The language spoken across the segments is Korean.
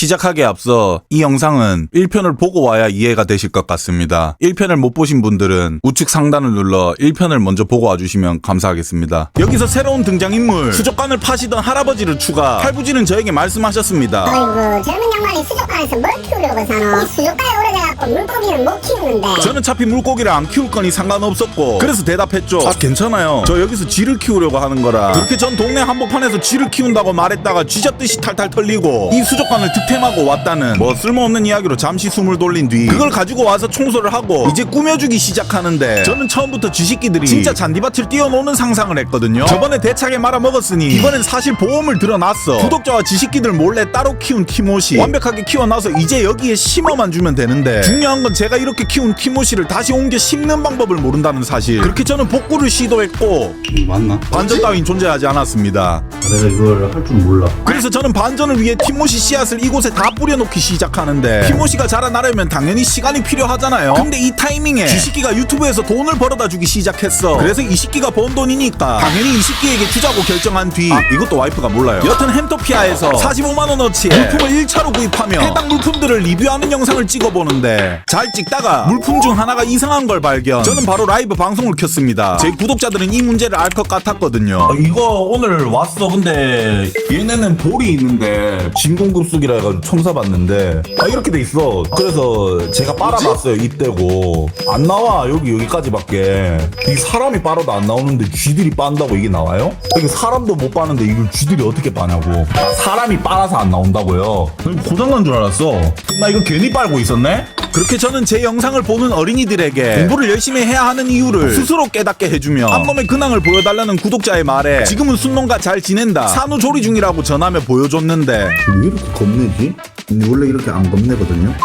시작하기에 앞서 이 영상은 1편을 보고 와야 이해가 되실 것 같습니다. 1편을 못 보신 분들은 우측 상단을 눌러 1편을 먼저 보고 와주시면 감사하겠습니다. 여기서 새로운 등장인물, 수족관을 파시던 할아버지를 추가. 할부지는 저에게 말씀하셨습니다. 아이고 젊은 양반이 수족관에서 뭘 키우려고 사노? 이 수족관에 오래돼갖고 물고기는 못 키우는데. 저는 차피 물고기를 안 키울 거니 상관없었고 그래서 대답했죠. 아 괜찮아요. 저 여기서 쥐를 키우려고 하는 거라. 그렇게 전 동네 한복판에서 쥐를 키운다고 말했다가 쥐잡듯이 탈탈 털리고 이 수족관을 득템하고 왔다는 뭐 쓸모없는 이야기로 잠시 숨을 돌린 뒤 그걸 가지고 와서 청소를 하고 이제 꾸며주기 시작하는데 저는 처음부터 쥐새끼들이 진짜 잔디밭을 뛰어노는 상상을 했거든요. 저번에 대차게 말아먹었으니 이번엔 사실 보험을 들어놨어. 구독자와 쥐새끼들 몰래 따로 키운 티모시 완벽하게 키워놔서 이제 여기에 심어만 주면 되는데 중요한 건 제가 이렇게 키운 티모시를 다시 옮겨 심는 방법을 모른다는 사실. 그렇게 저는 복구를 시도했고 맞나? 반전 따윈 존재하지 않았습니다. 내가 이걸 할 줄 몰라. 그래서 저는 반전을 위해 티모시 씨앗을 이곳에 다 뿌려놓기 시작하는데 티모시가 자라나려면 당연히 시간이 필요하잖아요. 근데 이 타이밍에 쥐새끼가 유튜브에서 돈을 벌어다 주기 시작했어. 그래서 이 새끼가 번 돈이니까 당연히 이 새끼에게 주자고 결정한 뒤 이것도 와이프가 몰라요. 여튼 햄토피아에서 45만원어치의 물품을 1차로 구입하며 해당 물품들을 리뷰하는 영상을 찍어보는데 잘 찍다가 물품 중 하나가 이상한 걸 발견. 저는 바로 라이브 방송을 켰습니다. 제 구독자들은 이 문제를 알 것 같았거든요. 이거 오늘 왔어. 근데 얘네는 볼이 있는데 진공급수기라 해가지고 청사봤는데 이렇게 돼 있어. 그래서 제가 빨아봤어요. 입대고 안 나와. 여기까지밖에. 이 사람이 빨아도 안 나오는데 쥐들이 빤다고 이게 나와요? 이게 사람도 못 빠는데 이걸 쥐들이 어떻게 빠냐고. 사람이 빨아서 안 나온다고요. 고장난 줄 알았어. 나 이거 괜히 빨고 있었네? 그렇게 저는 제 영상을 보는 어린이들에게 공부를 열심히 해야 하는 이유를 스스로 깨닫게 해주며 앞몸의 근황을 보여달라는 구독자의 말에 지금은 순놈과 잘 지낸다, 산후조리 중이라고 전하며 보여줬는데 왜 이렇게 겁내지? 근데 원래 이렇게 안 겁내거든요?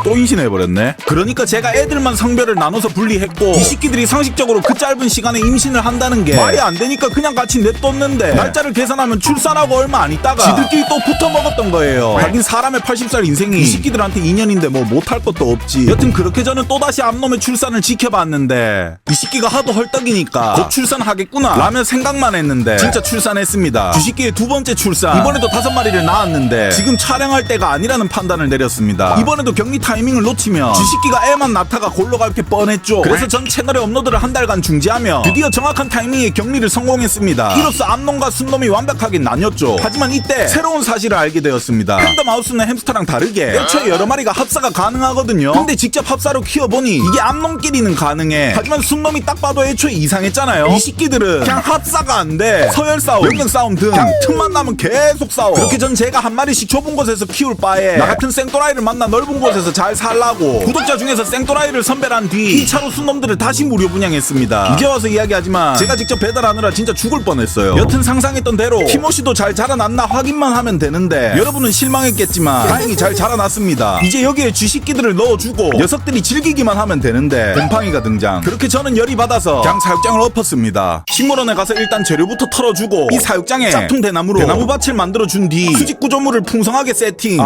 또 임신해버렸네. 그러니까 제가 애들만 성별을 나눠서 분리했고 이 새끼들이 상식적으로 그 짧은 시간에 임신을 한다는 게 말이 안 되니까 그냥 같이 냅뒀는데 날짜를 계산하면 출산하고 얼마 안 있다가 지들끼리 또 붙어먹었던 거예요. 하긴 사람의 80살 인생이 이 새끼들한테 인연인데 뭐 못할 것도 없지. 여튼 그렇게 저는 또다시 앞놈의 출산을 지켜봤는데 이 새끼가 하도 헐떡이니까 곧 출산하겠구나 라며 생각만 했는데 진짜 출산했습니다. 쥐새끼의 두 번째 출산. 이번에도 5마리를 낳았는데 지금 촬영할 때가 아니라는 판단을 내렸습니다. 이번에도 격리 타이밍을 놓치면 쥐새끼가 애만 낳다가 골로 갈 게 뻔했죠. 그래서 전 채널의 업로드를 한 달간 중지하며 드디어 정확한 타이밍에 격리를 성공했습니다. 이로써 암놈과 순놈이 완벽하게 나뉘었죠. 하지만 이때 새로운 사실을 알게 되었습니다. 팬더마우스는 햄스터랑 다르게 애초에 여러 마리가 합사가 가능하거든요. 근데 직접 합사로 키워보니 이게 암놈끼리는 가능해. 하지만 순놈이 딱 봐도 애초에 이상했잖아요. 이 새끼들은 그냥 합사가 안 돼. 서열 싸움, 영역 싸움 등 그냥 틈만 나면 계속 싸워. 그렇게 전 제가 한 마리씩 좁은 곳에서 키울 바에 나 같은 생또라이를 만나 넓은 곳에서 잘 살라고 구독자 중에서 생또라이를 선별한 뒤 2차로 순놈들을 다시 무료 분양했습니다. 이제 와서 이야기하지만 제가 직접 배달하느라 진짜 죽을 뻔했어요. 여튼 상상했던 대로 티모시도 잘 자라났나 확인만 하면 되는데 여러분은 실망했겠지만 다행히 잘 자라났습니다. 이제 여기에 쥐새끼들을 넣어주고 녀석들이 즐기기만 하면 되는데 곰팡이가 등장. 그렇게 저는 열이 받아서 그냥 사육장을 엎었습니다. 식물원에 가서 일단 재료부터 털어주고 이 사육장에 짝퉁 대나무로 대나무밭을 만들어준 뒤 수직 구조물을 풍성하게 세팅.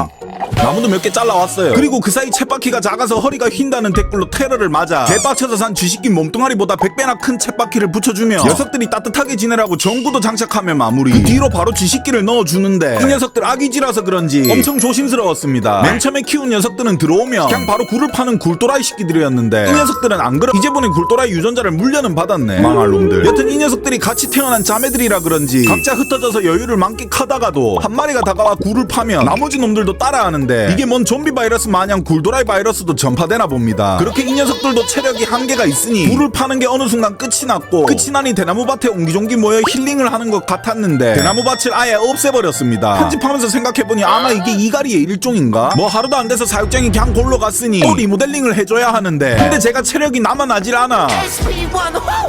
나무도 몇 개 잘라왔어요. 그리고 그 사이 쳇바퀴가 작아서 허리가 휜다는 댓글로 테러를 맞아 개빡쳐서 산 쥐새끼 몸뚱아리보다 100배나 큰 쳇바퀴를 붙여주며 녀석들이 따뜻하게 지내라고 전구도 장착하며 마무리. 그 뒤로 바로 쥐새끼를 넣어주는데 이 녀석들 아기쥐라서 그런지 엄청 조심스러웠습니다. 맨 처음에 키운 녀석들은 들어오면 그냥 바로 굴을 파는 굴도라이 새끼들이었는데 이 녀석들은 안 그럼 이제 보니 굴도라이 유전자를 물려는 받았네. 망할 놈들. 여튼 이 녀석들이 같이 태어난 자매들이라 그런지 각자 흩어져서 여유를 만끽하다가도 한 마리가 다가와 굴을 파면 나머지 놈들도 따라하는데 이게 뭔 좀비 바이러스 마냥 굴도라이 바이러스도 전파되나 봅니다. 그렇게 이 녀석들도 체력이 한계가 있으니 굴을 파는 게 어느 순간 끝이 났고 끝이 나니 대나무밭에 옹기종기 모여 힐링을 하는 것 같았는데 대나무밭을 아예 없애버렸습니다. 편집하면서 생각해보니 아마 이게 이갈이의 일종인가? 뭐 하루도 안 돼서 사육장이 그냥 골로 갔으니 또 리모델링을 해줘야 하는데 근데 제가 체력이 남아나질 않아.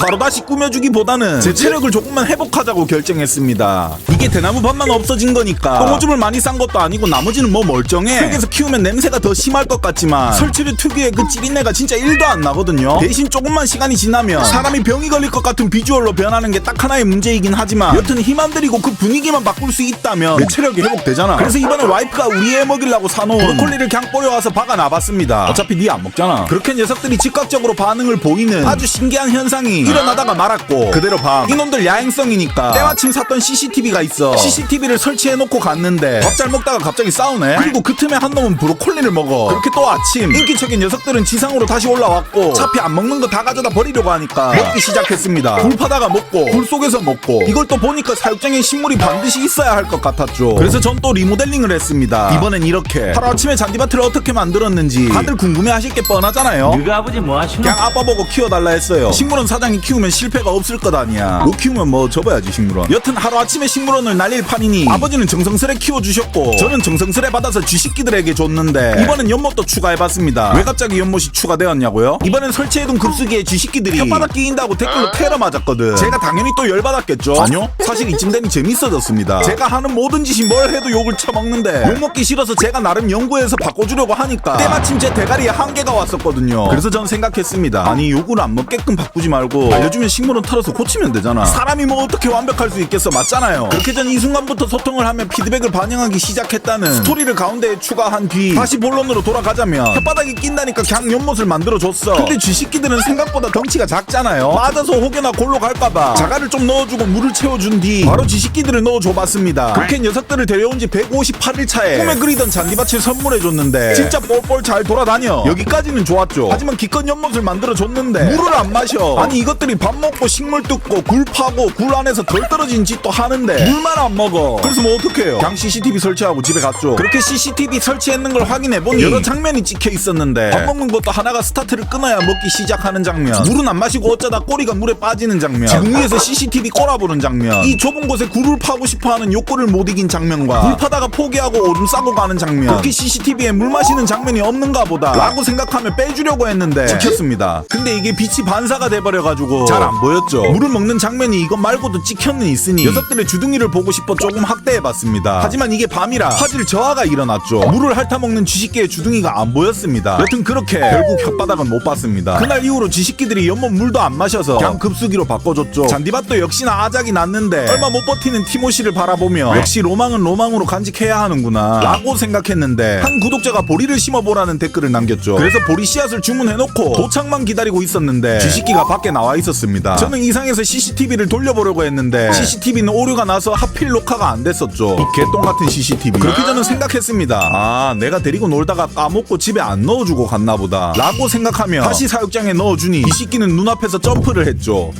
바로 다시 꾸며주기보다는 제 체력을 조금만 회복하자고 결정했습니다. 이게 대나무밭만 없어진 거니까 똥오줌을 많이 싼 것도 아니고 나머지는 뭐 멀쩡해. 조용해. 흙에서 키우면 냄새가 더 심할 것 같지만 설치류 특유의 그 찌린내가 진짜 1도 안 나거든요. 대신 조금만 시간이 지나면 사람이 병이 걸릴 것 같은 비주얼로 변하는 게 딱 하나의 문제이긴 하지만 여튼 힘 안 들이고 그 분위기만 바꿀 수 있다면 내 체력이 회복되잖아. 그래서 이번에 와이프가 우리 애 먹이려고 사놓은 브로콜리를 그냥 뿌려와서 박아놔봤습니다. 어차피 니 안 먹잖아. 그렇게 녀석들이 즉각적으로 반응을 보이는 아주 신기한 현상이 일어나다가 말았고 그대로 밤 이놈들 야행성이니까 때마침 샀던 CCTV가 있어. CCTV를 설치해놓고 갔는데 밥 잘 먹다가 갑자기 싸우네. 그리고 그 틈에 한 놈은 브로콜리를 먹어. 그렇게 또 아침 인기척인 녀석들은 지상으로 다시 올라왔고 어차피 안 먹는 거 다 가져다 버리려고 하니까 먹기 시작했습니다. 굴 파다가 먹고 굴 속에서 먹고 이걸 또 보니까 사육장에 식물이 반드시 있어야 할 것 같았죠. 그래서 전 또 리모델링을 했습니다. 이번엔 이렇게 하루아침에 잔디밭을 어떻게 만들었는지 다들 궁금해하실 게 뻔하잖아요. 너가 아버지 뭐 하시노? 그냥 아빠 보고 키워달라 했어요. 식물원 사장이 키우면 실패가 없을 것 아니야. 못 키우면 뭐 접어야지 식물원. 여튼 하루아침에 식물원을 날릴 판이니 아버지는 정성스레 키워주셨고 저는 정성스레 받아서 쥐식기들에게 줬는데 이번엔 연못도 추가해봤습니다. 왜 갑자기 연못이 추가되었냐고요? 이번엔 설치해둔 급수기에 쥐식기들이 혓바닥 끼인다고 댓글로 테러 맞았거든. 제가 당연히 또 열받았겠죠? 아니요, 사실 이쯤 되니 재밌어졌습니다. 제가 하는 모든 짓이 뭘 해도 욕을 처먹는데 욕먹기 싫어서 제가 나름 연구해서 바꿔주려고 하니까 때마침 제 대가리에 한계가 왔었거든요. 그래서 전 생각했습니다. 아니 욕을 안 먹게끔 바꾸지 말고 알려주면 식물원 털어서 고치면 되잖아. 사람이 뭐 어떻게 완벽할 수 있겠어. 맞잖아요. 그렇게 전 이 순간부터 소통을 하며 피드백을 반영하기 시작했다는 스토리를 가운데에 추가한 뒤 다시 본론으로 돌아가자면 혓바닥이 낀다니까 그냥 연못을 만들어줬어. 근데 쥐식기들은 생각보다 덩치가 작잖아요. 맞아서 혹여나 골로 갈까봐 자갈을 좀 넣어주고 물을 채워준 뒤 바로 쥐식기들을 넣어줘봤습니다. 그렇게 녀석들을 데려온 지 158일 차에 꿈에 그리던 잔디밭을 선물해줬는데 진짜 뻘뻘 잘 돌아다녀. 여기까지는 좋았죠. 하지만 기껏 연못을 만들어줬는데 물을 안 마셔. 아니 이것들이 밥 먹고 식물 뜯고 굴 파고 굴 안에서 덜 떨어진 짓도 하는데 물만 안 먹어. 그래서 뭐 어떡해요. 그냥 CCTV 설치하고 집에 갔죠. 그렇게 CCTV 설치했는 걸 확인해보니 여러 장면이 찍혀 있었는데 밥 먹는 것도 하나가 스타트를 끊어야 먹기 시작하는 장면, 물은 안 마시고 어쩌다 꼬리가 물에 빠지는 장면, 지붕 위에서 CCTV 꼬라보는 장면, 이 좁은 곳에 굴을 파고 싶어하는 욕구를 못 이긴 장면과 굴 파다가 포기하고 오줌 싸고 가는 장면, 그렇게 CCTV에 물 마시는 장면이 없는가 보다 라고 생각하며 빼주려고 했는데 찍혔습니다. 근데 이게 빛이 반사가 돼버려가지고 잘 안 보였죠. 물을 먹는 장면이 이것 말고도 찍혀는 있으니 녀석들의 주둥이를 보고 싶어 조금 확대해봤습니다. 하지만 이게 밤이라 화질 저하가 일어났죠. 물을 핥아먹는 쥐식기의 주둥이가 안 보였습니다. 여튼 그렇게 결국 혓바닥은 못 봤습니다. 그날 이후로 쥐식기들이 연못 물도 안 마셔서 그냥 급수기로 바꿔줬죠. 잔디밭도 역시나 아작이 났는데 얼마 못 버티는 티모시를 바라보며 역시 로망은 로망으로 간직해야 하는구나 라고 생각했는데 한 구독자가 보리를 심어보라는 댓글을 남겼죠. 그래서 보리 씨앗을 주문해놓고 도착만 기다리고 있었는데 쥐식기가 밖에 나와 있었습니다. 저는 이상해서 CCTV를 돌려보려고 했는데 CCTV는 오류가 나서 하필 녹화가 안 됐었죠. 이 개똥같은 CCTV. 그렇게 저는 생각했습니다. 아, 내가 데리고 놀다가 까먹고 집에 안 넣어주고 갔나보다 라고 생각하며 다시 사육장에 넣어주니 이 새끼는 눈앞에서 점프를 했죠.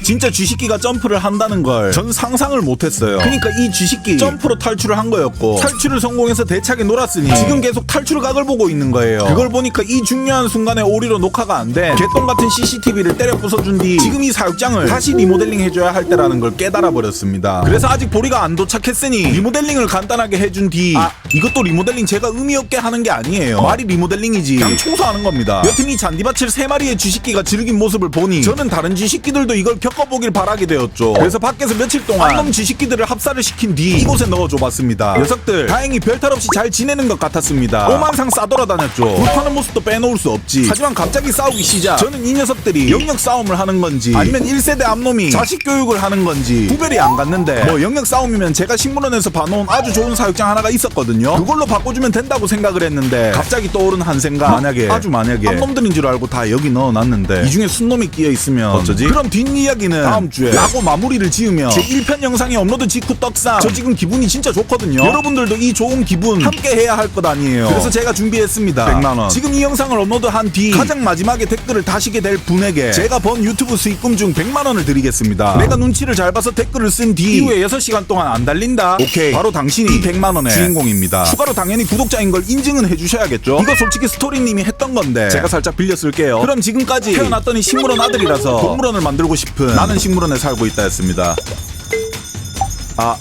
진짜 쥐식기가 점프를 한다는 걸 전 상상을 못했어요. 그러니까 이 쥐식기 점프로 탈출을 한 거였고 탈출을 성공해서 대차게 놀았으니 지금 계속 탈출 각을 보고 있는 거예요. 그걸 보니까 이 중요한 순간에 오류로 녹화가 안 돼 개똥같은 CCTV를 때려 부숴준 뒤 지금 이 사육장을 다시 리모델링 해줘야 할 때라는 걸 깨달아 버렸습니다. 그래서 아직 보리가 안 도착했으니 리모델링을 간단하게 해준 뒤 이것도 리모델링 제가 의미 없게 하는 게 아니에요. 말이 리모델링이지 그냥 청소하는 겁니다. 여튼 이 잔디밭을 3마리의 쥐식기가 즐긴 모습을 보니 저는 다른 쥐식기들도 이걸 겪어보길 바라게 되었죠. 그래서 밖에서 며칠 동안 한놈 쥐식기들을 합사를 시킨 뒤 이곳에 넣어줘봤습니다. 녀석들 다행히 별탈 없이 잘 지내는 것 같았습니다. 오만상 싸돌아다녔죠. 불파는 모습도 빼놓을 수 없지. 하지만 갑자기 싸우기 시작. 저는 이 녀석들이 영역 싸움을 하는 건지 아니면 1세대 앞놈이 자식 교육을 하는 건지 구별이 안 갔는데 뭐 영역 싸움이면 제가 식물원에서 봐놓은 아주 좋은 사육장 하나가 있었거든요. 그걸로 바꿔주면 된다고 생각을 했는데 갑자기 떠오른 한 생각. 만약에 앞놈들인 줄 알고 다 여기 넣어놨는데 이 중에 순놈이 끼어있으면 어쩌지? 그럼 뒷이야기는 다음 주에 라고 마무리를 지으며 제 1편 영상이 업로드 직후 떡상 저 지금 기분이 진짜 좋거든요. 여러분들도 이 좋은 기분 함께 해야 할 것 아니에요. 그래서 제가 준비했습니다. 100만원. 지금 이 영상을 업로드한 뒤 가장 마지막에 댓글을 다시게 될 분에게 제가 번 유튜브 수익금 중 100만원을 드리겠습니다. 내가 눈치를 잘 봐서 댓글을 쓴 뒤 이후에 6시간 동안 안 달린다? 오케이, 바로 당신이 이 100만원의 주인공입니다. 추가로 당연히 구독자인 걸 인증은 해주셔야겠죠. 이거 솔직히 스토리님이 했던 건데 제가 살짝 빌려 쓸게요. 그럼 지금까지 태어났더니 식물원 아들이라서 동물원을 만들고 싶은 나는 식물원에 살고 있다 였습니다.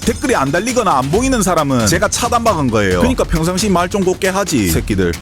댓글이 안 달리거나 안 보이는 사람은 제가 차단박은 거예요. 그러니까 평상시 말 좀 곱게 하지 새끼들.